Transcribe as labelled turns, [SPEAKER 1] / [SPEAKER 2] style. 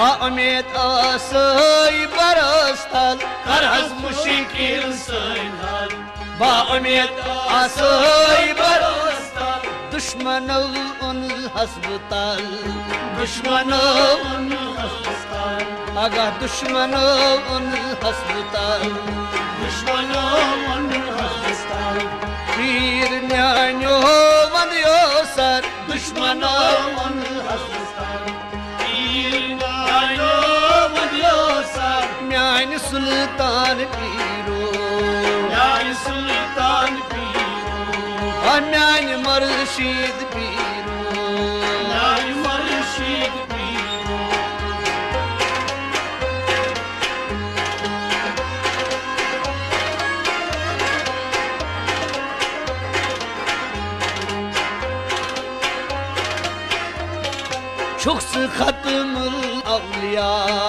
[SPEAKER 1] امید آسای برستال
[SPEAKER 2] کر از مشکل سینال
[SPEAKER 1] با امید آسای
[SPEAKER 2] برستال
[SPEAKER 1] دشمنو اون هسبتال
[SPEAKER 2] دشمنو اون هسبتال
[SPEAKER 1] آگاه دشمنو اون هسبتال
[SPEAKER 2] دشمنو اون هسبتال
[SPEAKER 1] پیر نیانیو وندیو سر
[SPEAKER 2] دشمنو اون هسبتال پیر نیانیو وندیو سر
[SPEAKER 1] میان سلطان پیرو
[SPEAKER 2] میان سلطان پیرو
[SPEAKER 1] میان مرشید پیرو
[SPEAKER 2] میان مرشید پیرو
[SPEAKER 1] çok sık hatımıl avliya